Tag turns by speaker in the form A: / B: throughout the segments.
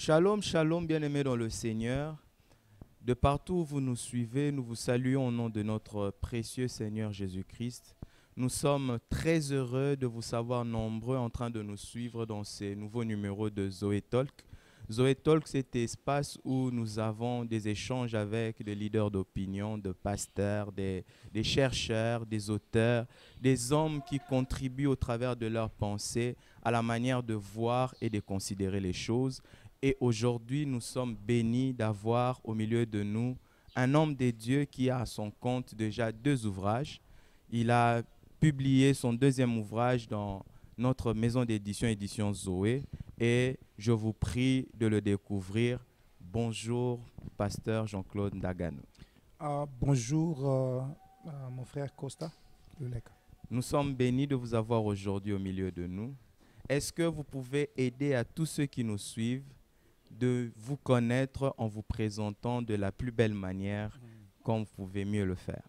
A: Shalom, shalom, bien-aimés dans le Seigneur. De partout où vous nous suivez, nous vous saluons au nom de notre précieux Seigneur Jésus-Christ. Nous sommes très heureux de vous savoir nombreux en train de nous suivre dans ces nouveaux numéros de Zoé Talk. Zoé Talk, c'est un espace où nous avons des échanges avec des leaders d'opinion, des pasteurs, des chercheurs, des auteurs, des hommes qui contribuent au travers de leurs pensées à la manière de voir et de considérer les choses. Et aujourd'hui, nous sommes bénis d'avoir au milieu de nous un homme de Dieu qui a à son compte déjà 2 ouvrages. Il a publié son 2e ouvrage dans notre maison d'édition, édition Zoé. Et je vous prie de le découvrir. Bonjour, pasteur Jean-Claude Ndagano.
B: Bonjour, mon frère Costa Lulek.
A: Nous sommes bénis de vous avoir aujourd'hui au milieu de nous. Est-ce que vous pouvez aider à tous ceux qui nous suivent de vous connaître en vous présentant de la plus belle manière comme vous pouvez mieux le faire?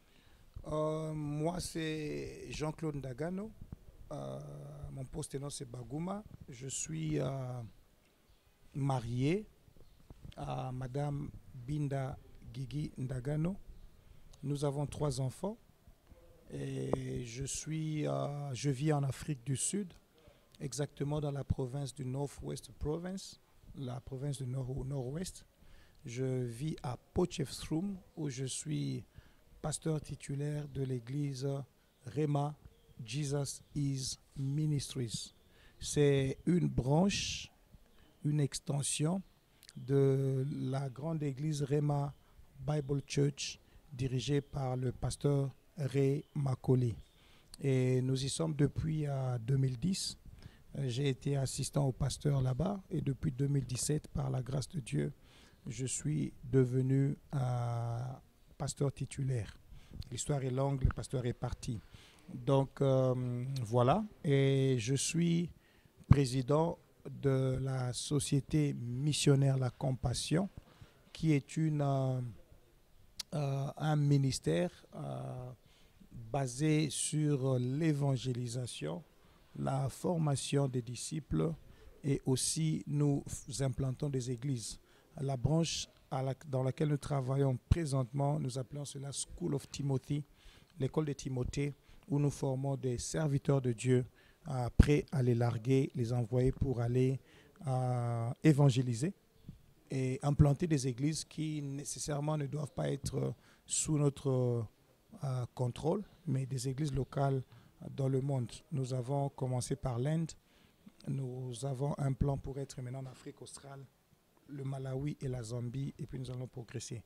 B: Moi, c'est Jean-Claude Ndagano. Mon poste-nom, c'est Bagouma. Je suis marié à Madame Binda Gigi Ndagano. Nous avons 3 enfants. Et je vis en Afrique du Sud, exactement dans la province du Northwest Province, la province du Nord-Ouest. Je vis à Potchefstroom, où je suis pasteur titulaire de l'église Rema Jesus is Ministries. C'est une branche, une extension de la grande église Rema Bible Church, dirigée par le pasteur Ray Makoli. Et nous y sommes depuis 2010. J'ai été assistant au pasteur là-bas et depuis 2017, par la grâce de Dieu, je suis devenu pasteur titulaire. L'histoire est longue, le pasteur est parti. Donc voilà, et je suis président de la société missionnaire La Compassion, qui est un ministère basé sur l'évangélisation, la formation des disciples, et aussi nous implantons des églises. La branche dans laquelle nous travaillons présentement, nous appelons cela School of Timothy, l'école de Timothée, où nous formons des serviteurs de Dieu prêts à les larguer, les envoyer pour aller évangéliser et implanter des églises qui nécessairement ne doivent pas être sous notre contrôle, mais des églises locales dans le monde. Nous avons commencé par l'Inde. Nous avons un plan pour être maintenant en Afrique australe, le Malawi et la Zambie, et puis nous allons progresser.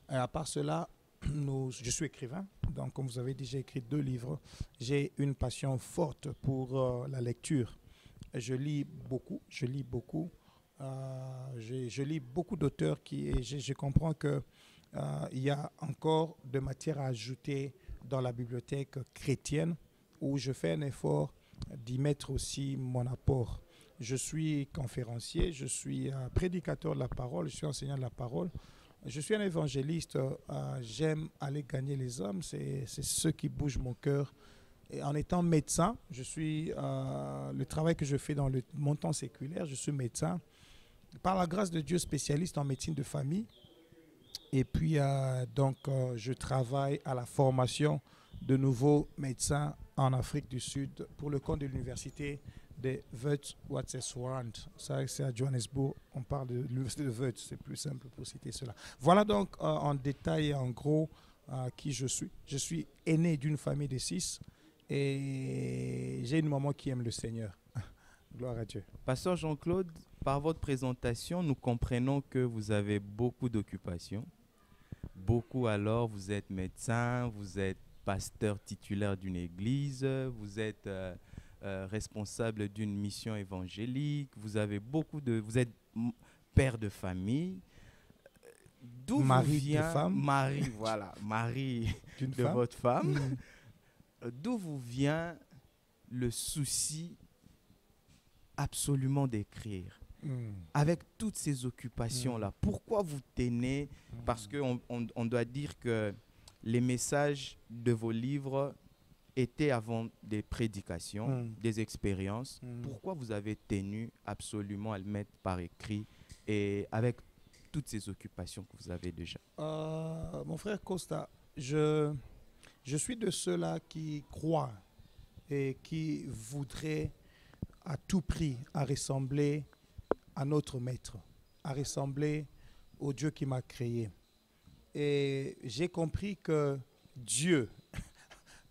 B: À part cela, je suis écrivain, donc comme vous avez dit, j'ai écrit 2 livres. J'ai une passion forte pour la lecture. Je lis beaucoup. Je lis beaucoup d'auteurs et je comprends que il y a encore de matière à ajouter dans la bibliothèque chrétienne, où je fais un effort d'y mettre aussi mon apport. Je suis conférencier, je suis prédicateur de la parole, je suis enseignant de la parole. Je suis un évangéliste, j'aime aller gagner les hommes, c'est ce qui bouge mon cœur. Et en étant médecin, le travail que je fais dans mon temps séculaire, je suis médecin. Par la grâce de Dieu, spécialiste en médecine de famille. Et puis, je travaille à la formation de nouveaux médecins en Afrique du Sud pour le compte de l'université de Witwatersrand. Ça, c'est à Johannesburg. On parle de l'université de Wits, c'est plus simple pour citer cela. Voilà donc en détail et en gros qui je suis. Je suis aîné d'une famille de 6 et j'ai une maman qui aime le Seigneur. Gloire à Dieu.
A: Pasteur Jean-Claude, par votre présentation, nous comprenons que vous avez beaucoup d'occupations. Beaucoup alors, vous êtes médecin, vous êtes pasteur titulaire d'une église, vous êtes responsable d'une mission évangélique, vous êtes père de famille. D'où
B: Mari
A: vous vient,
B: de femme.
A: Mari, voilà, mari de votre femme. D'où vous vient le souci absolument d'écrire? Avec toutes ces occupations-là, pourquoi vous tenez? Parce qu'on doit dire que les messages de vos livres étaient avant des prédications, des expériences. Pourquoi vous avez tenu absolument à le mettre par écrit et avec toutes ces occupations que vous avez déjà?
B: Mon frère Costa, je suis de ceux-là qui croient et qui voudraient à tout prix à ressembler à notre maître, à ressembler au Dieu qui m'a créé. Et j'ai compris que Dieu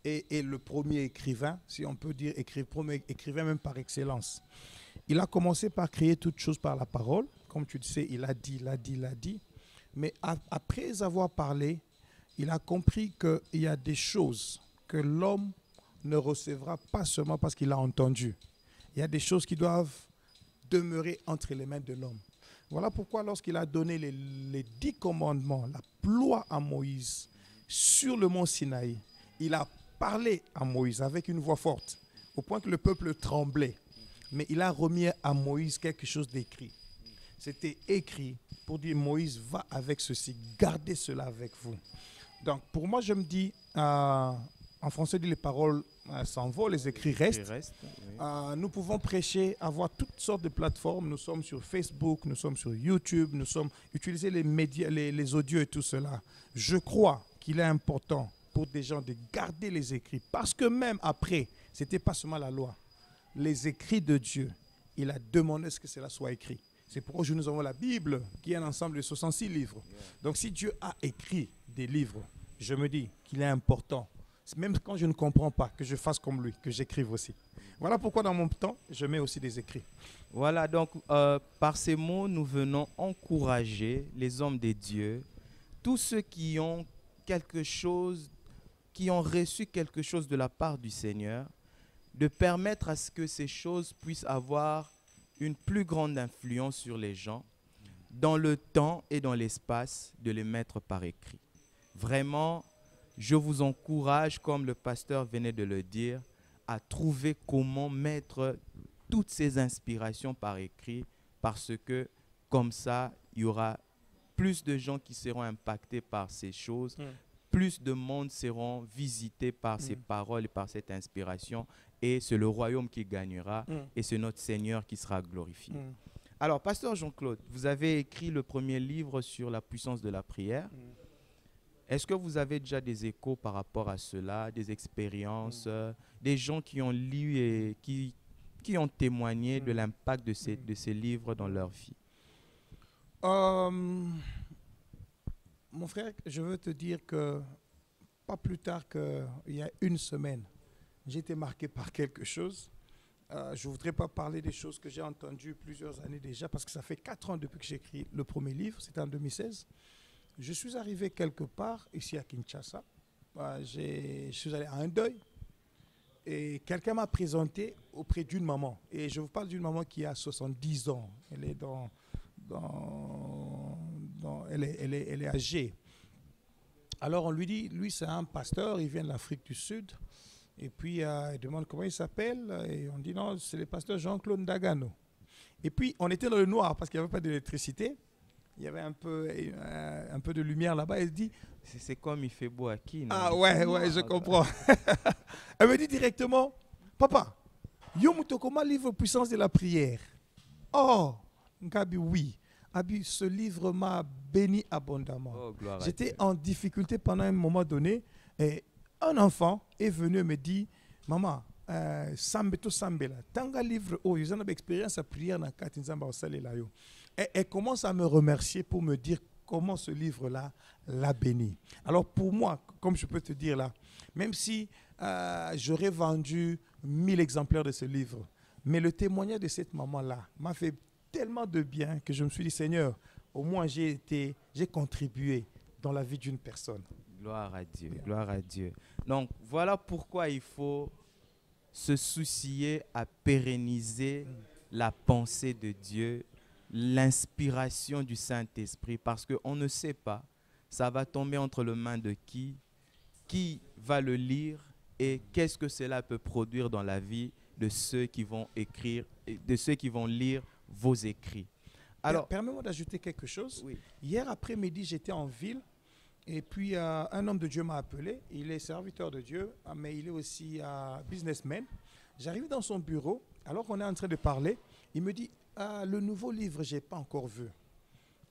B: est le premier écrivain, si on peut dire premier écrivain même par excellence. Il a commencé par créer toutes choses par la parole. Comme tu le sais, il a dit, il a dit, il a dit. Mais après avoir parlé, il a compris qu'il y a des choses que l'homme ne recevra pas seulement parce qu'il a entendu. Il y a des choses qui doivent demeurer entre les mains de l'homme. Voilà pourquoi lorsqu'il a donné les 10 commandements, la loi à Moïse sur le mont Sinaï, il a parlé à Moïse avec une voix forte, au point que le peuple tremblait. Mais il a remis à Moïse quelque chose d'écrit. C'était écrit pour dire Moïse, va avec ceci, gardez cela avec vous. Donc pour moi, je me dis, en français, dit les paroles s'envolent, les écrits restent. Oui. Nous pouvons prêcher, avoir toutes sortes de plateformes. Nous sommes sur Facebook, nous sommes sur YouTube, nous sommes utiliser les médias, les audios et tout cela. Je crois qu'il est important pour des gens de garder les écrits, parce que même après, c'était pas seulement la loi. Les écrits de Dieu, il a demandé ce que cela soit écrit. C'est pourquoi nous avons la Bible, qui est un ensemble de 66 livres. Donc si Dieu a écrit des livres, je me dis qu'il est important, même quand je ne comprends pas, que je fasse comme lui, que j'écrive aussi. Voilà pourquoi dans mon temps, je mets aussi des écrits.
A: Voilà, donc par ces mots, nous venons encourager les hommes de Dieu, tous ceux qui ont quelque chose, qui ont reçu quelque chose de la part du Seigneur, de permettre à ce que ces choses puissent avoir une plus grande influence sur les gens, dans le temps et dans l'espace, de les mettre par écrit. Vraiment, je vous encourage, comme le pasteur venait de le dire, à trouver comment mettre toutes ces inspirations par écrit, parce que comme ça, il y aura plus de gens qui seront impactés par ces choses, plus de monde seront visités par ces paroles et par cette inspiration, et c'est le royaume qui gagnera, et c'est notre Seigneur qui sera glorifié. Alors, pasteur Jean-Claude, vous avez écrit le premier livre sur la puissance de la prière. Est-ce que vous avez déjà des échos par rapport à cela, des expériences, des gens qui ont lu et qui ont témoigné de l'impact de ces livres dans leur vie?
B: Mon frère, je veux te dire que pas plus tard qu'il y a une semaine, j'ai été marqué par quelque chose. Je ne voudrais pas parler des choses que j'ai entendues plusieurs années déjà, parce que ça fait 4 ans depuis que j'ai écrit le premier livre, c'était en 2016. Je suis arrivé quelque part, ici à Kinshasa. Je suis allé à un deuil. Et quelqu'un m'a présenté auprès d'une maman. Et je vous parle d'une maman qui a 70 ans. Elle est elle est âgée. Alors on lui dit, lui c'est un pasteur, il vient de l'Afrique du Sud. Et puis il demande comment il s'appelle. Et on dit non, c'est le pasteur Jean-Claude Ndagano. Et puis on était dans le noir parce qu'il n'y avait pas d'électricité. Il y avait un peu de lumière là-bas. Elle dit...
A: C'est comme il fait beau à qui, non?
B: Ah ouais, je comprends. Elle me dit directement, papa, yo mutokoma livre Puissance de la prière. Oh, Ngabi, oui. Abi, ce livre m'a béni abondamment.
A: Oh,
B: j'étais en difficulté pendant un moment donné. Et un enfant est venu me dire, maman, Sambeto Sambela, tanga livre, oh, ils ont une expérience à prière dans Katinzamba au Salelayo. Et elle commence à me remercier pour me dire comment ce livre-là l'a béni. Alors pour moi, comme je peux te dire là, même si j'aurais vendu 1000 exemplaires de ce livre, mais le témoignage de cette maman-là m'a fait tellement de bien que je me suis dit, Seigneur, au moins j'ai contribué dans la vie d'une personne.
A: Gloire à Dieu, gloire à Dieu. Donc voilà pourquoi il faut se soucier à pérenniser la pensée de Dieu, l'inspiration du Saint-Esprit, parce qu'on ne sait pas, ça va tomber entre les mains de qui va le lire et qu'est-ce que cela peut produire dans la vie de ceux qui vont écrire, de ceux qui vont lire vos écrits.
B: Alors, permets-moi d'ajouter quelque chose.
A: Oui.
B: Hier après-midi, j'étais en ville et puis un homme de Dieu m'a appelé. Il est serviteur de Dieu, mais il est aussi businessman. J'arrive dans son bureau, alors qu'on est en train de parler. Il me dit, le nouveau livre, je n'ai pas encore vu.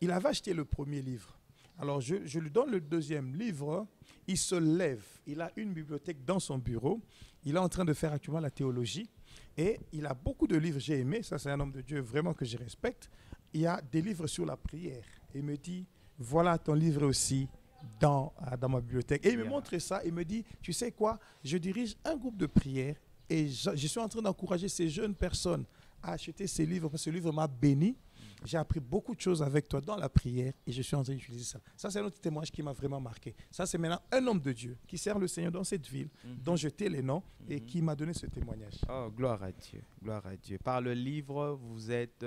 B: il avait acheté le premier livre. Alors, je lui donne le deuxième livre. Il se lève. Il a une bibliothèque dans son bureau. Il est en train de faire actuellement la théologie. Et il a beaucoup de livres, j'ai aimé. Ça, c'est un homme de Dieu vraiment que je respecte. Il y a des livres sur la prière. Il me dit, voilà ton livre aussi dans ma bibliothèque. Et il me montre ça. Il me dit, tu sais quoi, je dirige un groupe de prière et je suis en train d'encourager ces jeunes personnes à acheter ces livres parce que ce livre m'a béni. J'ai appris beaucoup de choses avec toi dans la prière et je suis en train d'utiliser ça. Ça, c'est un autre témoignage qui m'a vraiment marqué. Ça, c'est maintenant un homme de Dieu qui sert le Seigneur dans cette ville, dont je tais les noms et qui m'a donné ce témoignage.
A: Oh, gloire à Dieu, gloire à Dieu. Par le livre, vous êtes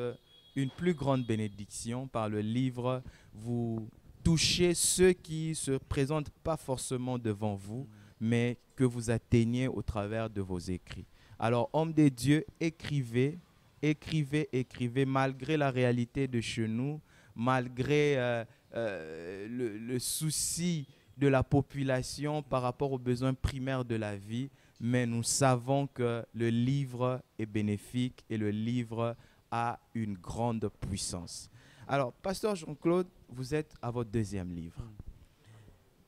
A: une plus grande bénédiction. Par le livre, vous touchez ceux qui ne se présentent pas forcément devant vous, mais que vous atteignez au travers de vos écrits. Alors, homme de Dieu, écrivez, malgré la réalité de chez nous, malgré le souci de la population par rapport aux besoins primaires de la vie, mais nous savons que le livre est bénéfique et le livre a une grande puissance. Alors, Pasteur Jean-Claude, vous êtes à votre deuxième livre.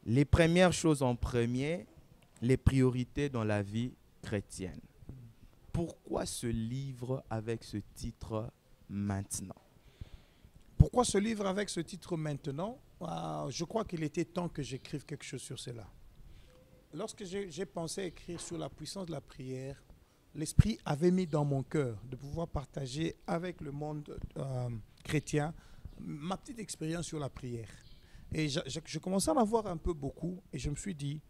A: Les premières choses en premier, les priorités dans la vie chrétienne. Pourquoi ce livre avec ce titre maintenant?
B: Pourquoi ce livre avec ce titre maintenant? Je crois qu'il était temps que j'écrive quelque chose sur cela. Lorsque j'ai pensé écrire sur la puissance de la prière, l'Esprit avait mis dans mon cœur de pouvoir partager avec le monde chrétien ma petite expérience sur la prière. Et je commençais à en avoir un peu beaucoup et je me suis dit,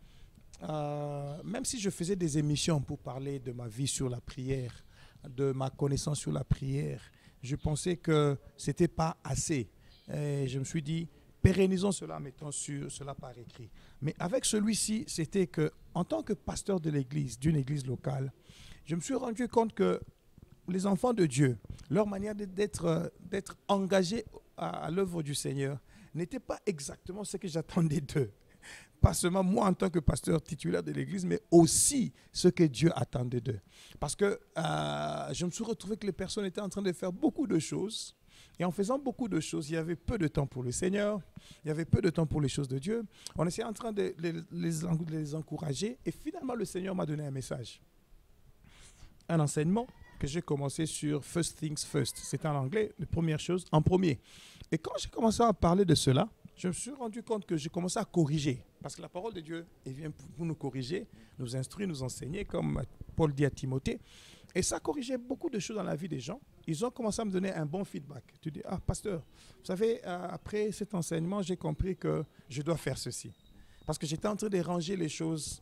B: même si je faisais des émissions pour parler de ma vie sur la prière, de ma connaissance sur la prière, je pensais que ce n'était pas assez. Et je me suis dit, pérennisons cela, mettons cela par écrit. Mais avec celui-ci, c'était que, en tant que pasteur de l'église, d'une église locale, je me suis rendu compte que les enfants de Dieu, leur manière d'être engagés à l'œuvre du Seigneur n'était pas exactement ce que j'attendais d'eux. Pas seulement moi en tant que pasteur titulaire de l'église, mais aussi ce que Dieu attendait d'eux. Parce que je me suis retrouvé que les personnes étaient en train de faire beaucoup de choses. Et en faisant beaucoup de choses, il y avait peu de temps pour le Seigneur, il y avait peu de temps pour les choses de Dieu. On essayait en train de les encourager. Et finalement, le Seigneur m'a donné un message. Un enseignement que j'ai commencé sur First Things First. C'est en anglais, la première chose en premier. Et quand j'ai commencé à parler de cela, je me suis rendu compte que j'ai commencé à corriger. Parce que la parole de Dieu, elle vient pour nous corriger, nous instruire, nous enseigner, comme Paul dit à Timothée. Et ça corrigeait beaucoup de choses dans la vie des gens. Ils ont commencé à me donner un bon feedback. Tu dis, ah, pasteur, vous savez, après cet enseignement, j'ai compris que je dois faire ceci. Parce que j'étais en train de ranger les choses,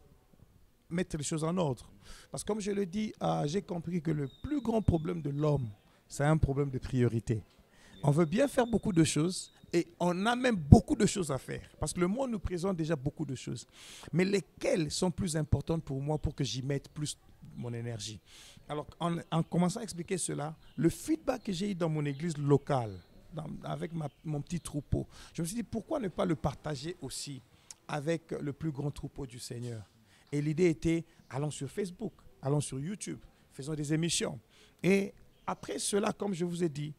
B: mettre les choses en ordre. Parce que comme je le dis, j'ai compris que le plus grand problème de l'homme, c'est un problème de priorité. On veut bien faire beaucoup de choses et on a même beaucoup de choses à faire. Parce que le monde nous présente déjà beaucoup de choses. Mais lesquelles sont plus importantes pour moi pour que j'y mette plus mon énergie? Alors, en commençant à expliquer cela, le feedback que j'ai eu dans mon église locale, avec mon petit troupeau, je me suis dit, pourquoi ne pas le partager aussi avec le plus grand troupeau du Seigneur? Et l'idée était, allons sur Facebook, allons sur YouTube, faisons des émissions. Et après cela, comme je vous ai dit,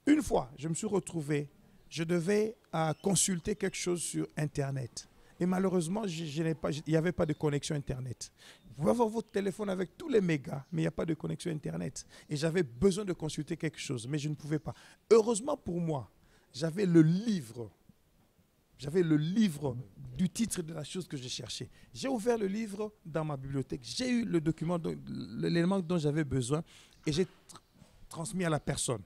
B: une fois, je me suis retrouvé, je devais consulter quelque chose sur Internet. Et malheureusement, il n'y avait pas de connexion Internet. Vous pouvez avoir votre téléphone avec tous les mégas, mais il n'y a pas de connexion Internet. Et j'avais besoin de consulter quelque chose, mais je ne pouvais pas. Heureusement pour moi, j'avais le livre. J'avais le livre du titre de la chose que je cherchais. J'ai ouvert le livre dans ma bibliothèque. J'ai eu le document, l'élément dont j'avais besoin et j'ai transmis à la personne.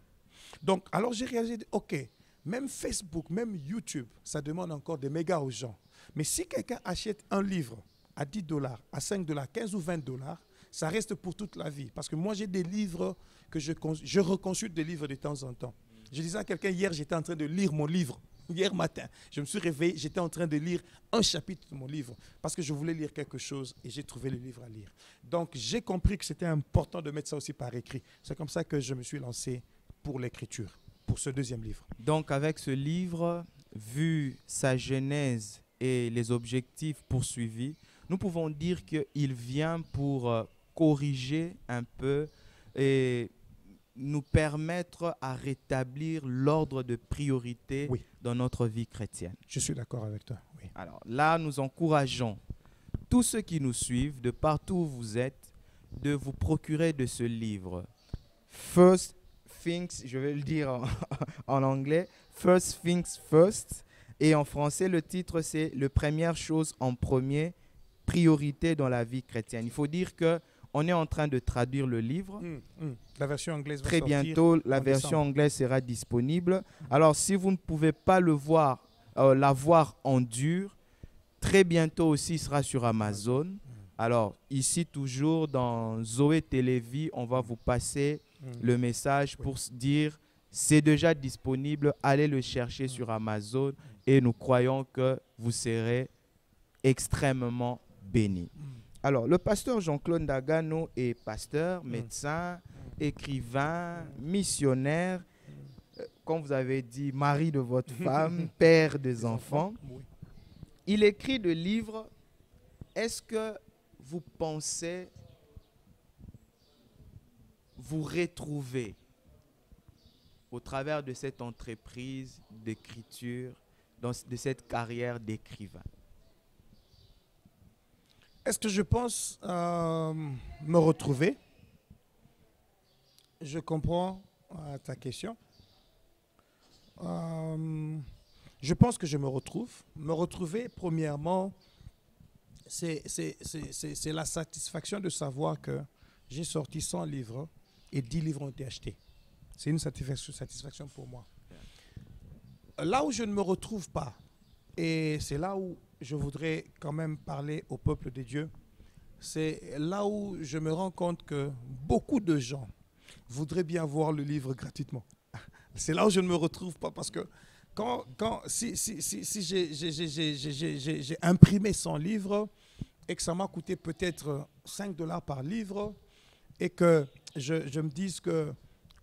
B: Donc, alors j'ai réalisé, ok, même Facebook, même YouTube, ça demande encore des mégas aux gens. Mais si quelqu'un achète un livre à $10, à $5, 15 ou $20, ça reste pour toute la vie. Parce que moi, j'ai des livres que je reconsulte des livres de temps en temps. Je disais à quelqu'un hier, j'étais en train de lire mon livre. Hier matin, je me suis réveillé, j'étais en train de lire un chapitre de mon livre parce que je voulais lire quelque chose et j'ai trouvé le livre à lire. Donc, j'ai compris que c'était important de mettre ça aussi par écrit. C'est comme ça que je me suis lancé pour l'écriture, pour ce deuxième livre.
A: Donc, avec ce livre, vu sa genèse et les objectifs poursuivis, nous pouvons dire qu'il vient pour corriger un peu et nous permettre à rétablir l'ordre de priorité
B: Oui.
A: dans notre vie chrétienne.
B: Je suis d'accord avec toi. Oui.
A: Alors là, nous encourageons tous ceux qui nous suivent, de partout où vous êtes, de vous procurer de ce livre. First Things, je vais le dire en anglais, First Things First. Et en français, le titre, c'est « Le première chose en premier, priorité dans la vie chrétienne ». Il faut dire qu'on est en train de traduire le livre.
B: La version anglaise va
A: Très
B: sortir
A: bientôt, la
B: en
A: version
B: décembre.
A: anglaise sera disponible. Alors, si vous ne pouvez pas la voir en dur, très bientôt aussi, il sera sur Amazon. Alors, ici, toujours dans Zoé Télévie, on va vous passer le message pour dire c'est déjà disponible, allez le chercher sur Amazon et nous croyons que vous serez extrêmement bénis. Alors, le pasteur Jean-Claude Ndagano est pasteur, médecin, écrivain, missionnaire, comme vous avez dit, mari de votre femme, père des enfants.
B: Oui.
A: Il écrit de livres. Est-ce que vous pensez vous retrouver au travers de cette entreprise d'écriture, de cette carrière d'écrivain?
B: Est-ce que je pense me retrouver? Je comprends ta question. Je pense que je me retrouve. Me retrouver, premièrement, c'est la satisfaction de savoir que j'ai sorti 100 livres et 10 livres ont été achetés. C'est une satisfaction pour moi. Là où je ne me retrouve pas, et c'est là où je voudrais quand même parler au peuple de Dieu, c'est là où je me rends compte que beaucoup de gens voudraient bien voir le livre gratuitement. C'est là où je ne me retrouve pas parce que si j'ai imprimé 100 livres et que ça m'a coûté peut-être 5 $ par livre et que je me dise que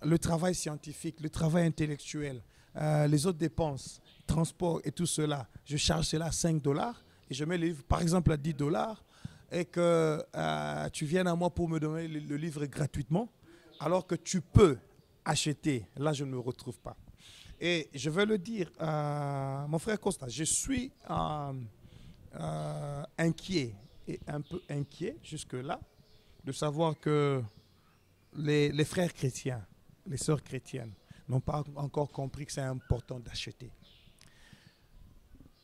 B: le travail scientifique, le travail intellectuel, les autres dépenses, transport et tout cela, je charge cela à 5 $ et je mets le livre par exemple à 10 $ et que tu viennes à moi pour me donner le livre gratuitement alors que tu peux acheter, là je ne me retrouve pas. Et je veux le dire, mon frère Costa, je suis inquiet et un peu inquiet jusque-là de savoir que les frères chrétiens, les sœurs chrétiennes n'ont pas encore compris que c'est important d'acheter.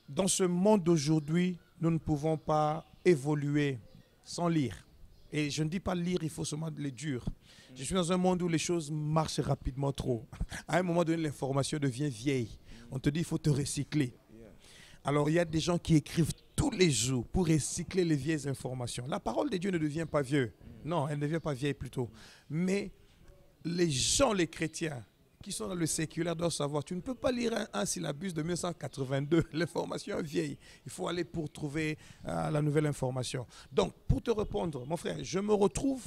B: Dans ce monde d'aujourd'hui, nous ne pouvons pas évoluer sans lire. Et je ne dis pas lire, il faut seulement les durs. Je suis dans un monde où les choses marchent rapidement trop. À un moment donné, l'information devient vieille. On te dit il faut te recycler. Alors il y a des gens qui écrivent tous les jours pour recycler les vieilles informations. La parole de Dieu ne devient pas vieux. Non, elle ne devient pas vieille plutôt. Mais les gens, les chrétiens, qui sont dans le séculaire doivent savoir, tu ne peux pas lire un syllabus de 1982, l'information est vieille. Il faut aller pour trouver la nouvelle information. Donc, pour te répondre, mon frère, je me retrouve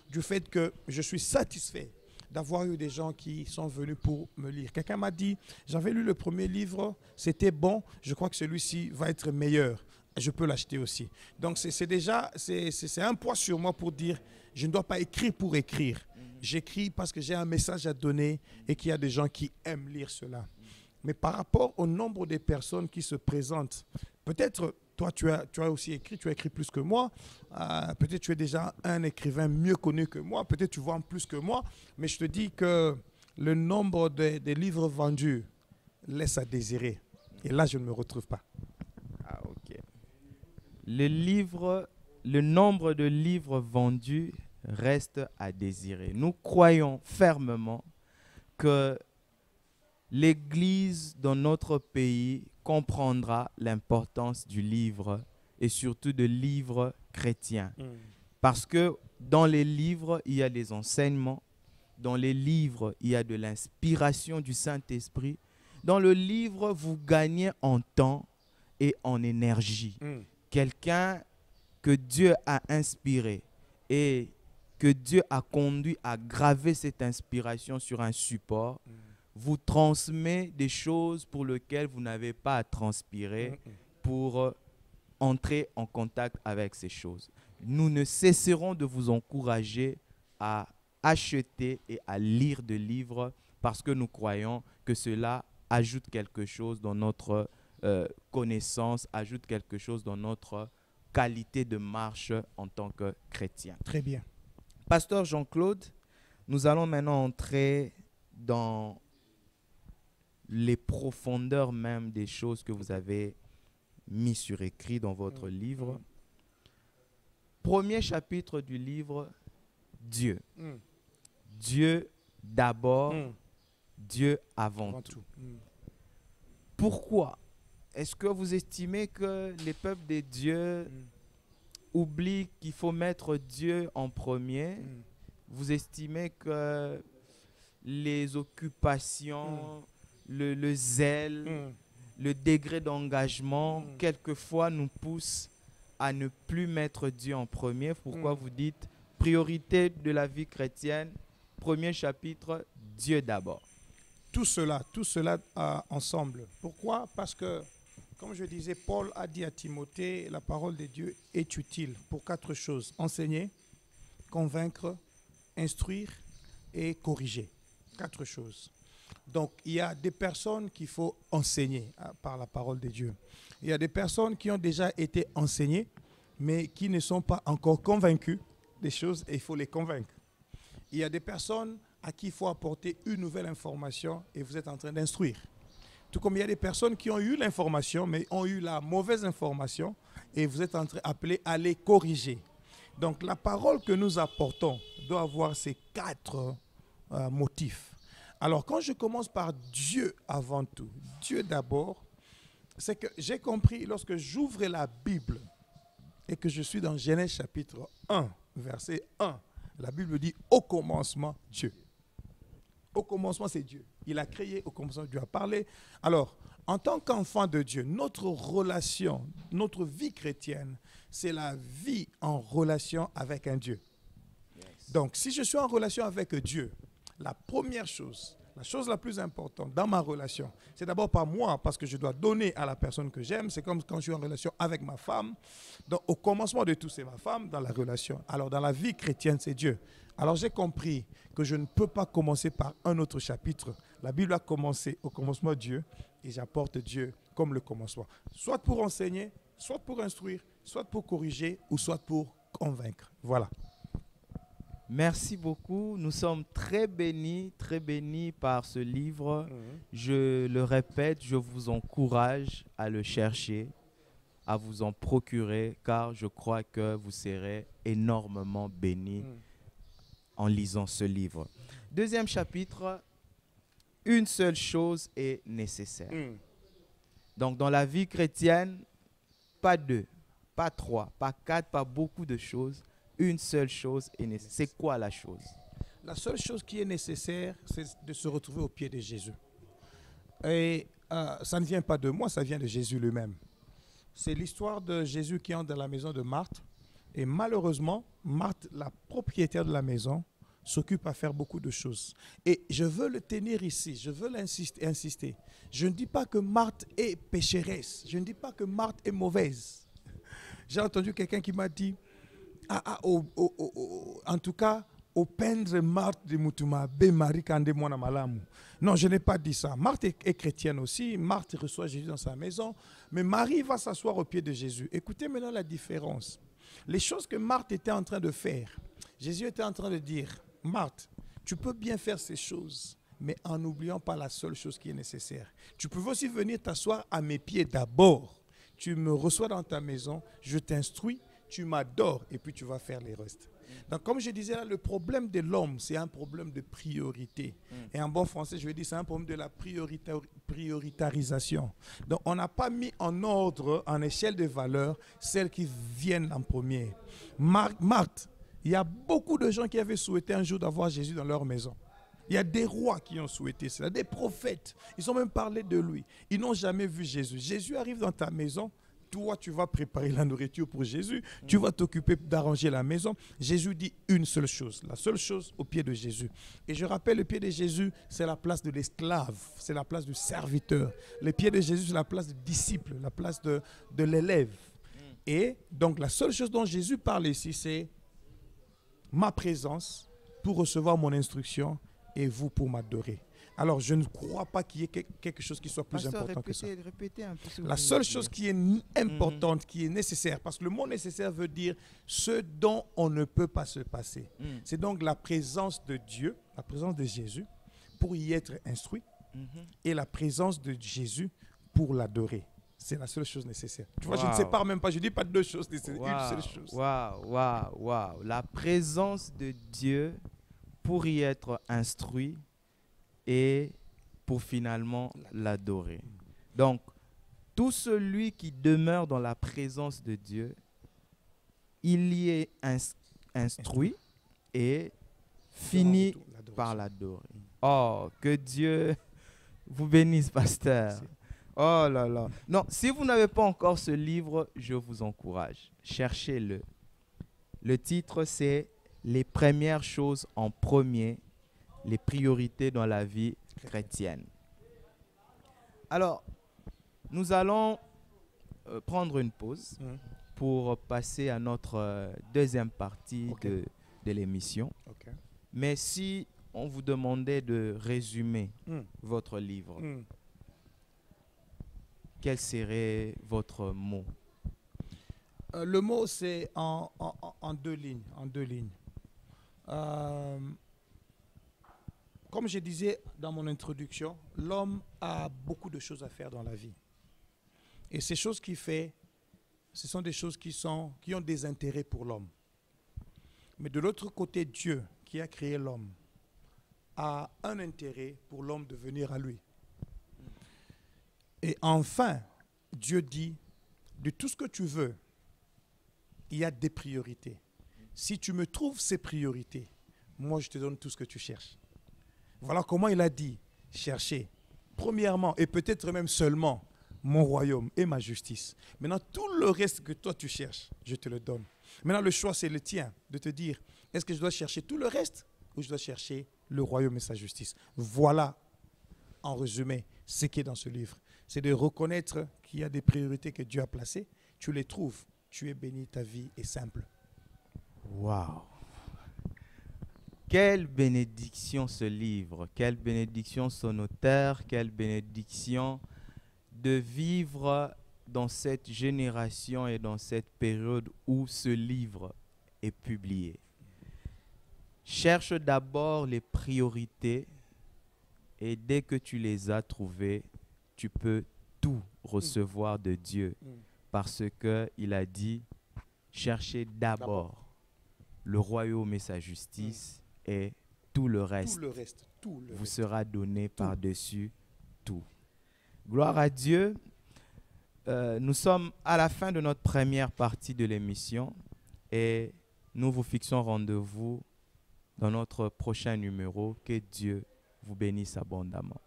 B: du fait que je suis satisfait d'avoir eu des gens qui sont venus pour me lire. Quelqu'un m'a dit, j'avais lu le premier livre, c'était bon, je crois que celui-ci va être meilleur. Je peux l'acheter aussi. Donc, c'est un poids sur moi pour dire, je ne dois pas écrire pour écrire. J'écris parce que j'ai un message à donner et qu'il y a des gens qui aiment lire cela. Mais par rapport au nombre de personnes qui se présentent, peut-être toi tu as aussi écrit, tu as écrit plus que moi, peut-être tu es déjà un écrivain mieux connu que moi, peut-être tu vends plus que moi, mais je te dis que le nombre des livres vendus laisse à désirer. Et là, je ne me retrouve pas.
A: Ah, ok. Le nombre de livres vendus reste à désirer. Nous croyons fermement que l'Église dans notre pays comprendra l'importance du livre et surtout de livres chrétiens. Parce que dans les livres, il y a des enseignements. Dans les livres, il y a de l'inspiration du Saint-Esprit. Dans le livre, vous gagnez en temps et en énergie. Quelqu'un que Dieu a inspiré et que Dieu a conduit à graver cette inspiration sur un support, vous transmet des choses pour lesquelles vous n'avez pas à transpirer pour entrer en contact avec ces choses. Nous ne cesserons de vous encourager à acheter et à lire des livres parce que nous croyons que cela ajoute quelque chose dans notre connaissance, ajoute quelque chose dans notre qualité de marche en tant que chrétien.
B: Très bien.
A: Pasteur Jean-Claude, nous allons maintenant entrer dans les profondeurs même des choses que vous avez mis sur écrit dans votre livre. Premier chapitre du livre, Dieu. Dieu d'abord, Dieu avant tout. Pourquoi est-ce que vous estimez que les peuples de Dieu oublient qu'il faut mettre Dieu en premier? Vous estimez que les occupations, le zèle, le degré d'engagement, quelquefois nous poussent à ne plus mettre Dieu en premier? Pourquoi vous dites priorité de la vie chrétienne, premier chapitre, Dieu d'abord?
B: Tout cela ensemble. Pourquoi? Parce que, comme je disais, Paul a dit à Timothée, la parole de Dieu est utile pour 4 choses. Enseigner, convaincre, instruire et corriger. 4 choses. Donc, il y a des personnes qu'il faut enseigner par la parole de Dieu. Il y a des personnes qui ont déjà été enseignées, mais qui ne sont pas encore convaincues des choses et il faut les convaincre. Il y a des personnes à qui il faut apporter une nouvelle information et vous êtes en train d'instruire. Tout comme il y a des personnes qui ont eu l'information, mais ont eu la mauvaise information et vous êtes en train appelé à les corriger. Donc, la parole que nous apportons doit avoir ces 4 motifs. Alors, quand je commence par Dieu avant tout, Dieu d'abord, c'est que j'ai compris lorsque j'ouvre la Bible et que je suis dans Genèse chapitre 1, verset 1, la Bible dit « Au commencement, Dieu ». Au commencement, c'est Dieu. Il a créé, au commencement, Dieu a parlé. Alors, en tant qu'enfant de Dieu, notre relation, notre vie chrétienne, c'est la vie en relation avec un Dieu. Yes. Donc, si je suis en relation avec Dieu, la première chose, la chose la plus importante dans ma relation, c'est d'abord pas moi, parce que je dois donner à la personne que j'aime. C'est comme quand je suis en relation avec ma femme. Donc, au commencement de tout, c'est ma femme dans la relation. Alors, dans la vie chrétienne, c'est Dieu. Alors, j'ai compris que je ne peux pas commencer par un autre chapitre. La Bible a commencé au commencement Dieu et j'apporte Dieu comme le commencement. Soit pour enseigner, soit pour instruire, soit pour corriger ou soit pour convaincre. Voilà.
A: Merci beaucoup. Nous sommes très bénis par ce livre. Je le répète, je vous encourage à le chercher, à vous en procurer, car je crois que vous serez énormément bénis en lisant ce livre. Deuxième chapitre, une seule chose est nécessaire. Donc, dans la vie chrétienne, pas 2, pas 3, pas 4, pas beaucoup de choses. Une seule chose est nécessaire. C'est quoi la chose?
B: La seule chose qui est nécessaire, c'est de se retrouver au pied de Jésus. Et ça ne vient pas de moi, ça vient de Jésus lui-même. C'est l'histoire de Jésus qui entre dans la maison de Marthe. Et malheureusement, Marthe, la propriétaire de la maison, s'occupe à faire beaucoup de choses. Et je veux le tenir ici, je veux insister. Je ne dis pas que Marthe est pécheresse, je ne dis pas que Marthe est mauvaise. J'ai entendu quelqu'un qui m'a dit, en tout cas, au pendre Marthe de Mutuma, be Marie Kande Mwana Malamu. Non, je n'ai pas dit ça. Marthe est chrétienne aussi. Marthe reçoit Jésus dans sa maison. Mais Marie va s'asseoir au pied de Jésus. Écoutez maintenant la différence. Les choses que Marthe était en train de faire, Jésus était en train de dire, Marthe, tu peux bien faire ces choses, mais en n'oubliant pas la seule chose qui est nécessaire. Tu peux aussi venir t'asseoir à mes pieds d'abord. Tu me reçois dans ta maison, je t'instruis, tu m'adores et puis tu vas faire les restes. Donc, comme je disais là, le problème de l'homme, c'est un problème de priorité. Et en bon français, je vais dire, c'est un problème de la prioritarisation. Donc, on n'a pas mis en ordre, en échelle de valeur, celles qui viennent en premier. Marthe, il y a beaucoup de gens qui avaient souhaité un jour d'avoir Jésus dans leur maison. Il y a des rois qui ont souhaité cela, des prophètes. Ils ont même parlé de lui. Ils n'ont jamais vu Jésus. Jésus arrive dans ta maison. Toi, tu vas préparer la nourriture pour Jésus. Tu vas t'occuper d'arranger la maison. Jésus dit une seule chose. La seule chose au pied de Jésus. Et je rappelle, le pied de Jésus, c'est la place de l'esclave. C'est la place du serviteur. Le pied de Jésus, c'est la place du disciple. La place de l'élève. Et donc, la seule chose dont Jésus parle ici, c'est ma présence pour recevoir mon instruction et vous pour m'adorer. Alors, je ne crois pas qu'il y ait quelque chose qui soit plus
A: Pasteur,
B: important que ça.
A: répétez un peu ce que
B: La
A: vous
B: seule
A: venez de
B: chose
A: dire.
B: qui est importante, qui est nécessaire, parce que le mot nécessaire veut dire ce dont on ne peut pas se passer. C'est donc la présence de Dieu, la présence de Jésus, pour y être instruit, et la présence de Jésus pour l'adorer. C'est la seule chose nécessaire. Tu vois, je ne sépare même pas, je ne dis pas deux choses nécessaires, une seule chose.
A: Waouh. La présence de Dieu pour y être instruit et pour finalement l'adorer. Donc, tout celui qui demeure dans la présence de Dieu, il y est instruit et finit par l'adorer. Oh, que Dieu vous bénisse, pasteur.
B: Merci.
A: Oh là là. Non, si vous n'avez pas encore ce livre, je vous encourage. Cherchez-le. Le titre, c'est « Les premières choses en premier, les priorités dans la vie chrétienne ». Alors, nous allons prendre une pause pour passer à notre deuxième partie de l'émission.
B: Okay.
A: Mais si on vous demandait de résumer votre livre, quel serait votre mot?
B: Le mot, c'est en deux lignes. Comme je disais dans mon introduction, l'homme a beaucoup de choses à faire dans la vie. Et ces choses qu'il fait, ce sont des choses qui ont des intérêts pour l'homme. Mais de l'autre côté, Dieu, qui a créé l'homme, a un intérêt pour l'homme de venir à lui. Et enfin, Dieu dit, de tout ce que tu veux, il y a des priorités. Si tu me trouves ces priorités, moi je te donne tout ce que tu cherches. Voilà comment il a dit, cherchez, premièrement, et peut-être même seulement, mon royaume et ma justice. Maintenant, tout le reste que toi tu cherches, je te le donne. Maintenant, le choix, c'est le tien, de te dire, est-ce que je dois chercher tout le reste ou je dois chercher le royaume et sa justice? Voilà, en résumé, ce qui est dans ce livre. C'est de reconnaître qu'il y a des priorités que Dieu a placées, tu les trouves, tu es béni, ta vie est simple.
A: Waouh! Quelle bénédiction ce livre, quelle bénédiction son auteur, quelle bénédiction de vivre dans cette génération et dans cette période où ce livre est publié. Cherche d'abord les priorités et dès que tu les as trouvées, tu peux tout recevoir de Dieu parce qu'il a dit, cherchez d'abord le royaume et sa justice et tout le reste, vous sera donné par-dessus tout. Gloire à Dieu. Nous sommes à la fin de notre première partie de l'émission et nous vous fixons rendez-vous dans notre prochain numéro. Que Dieu vous bénisse abondamment.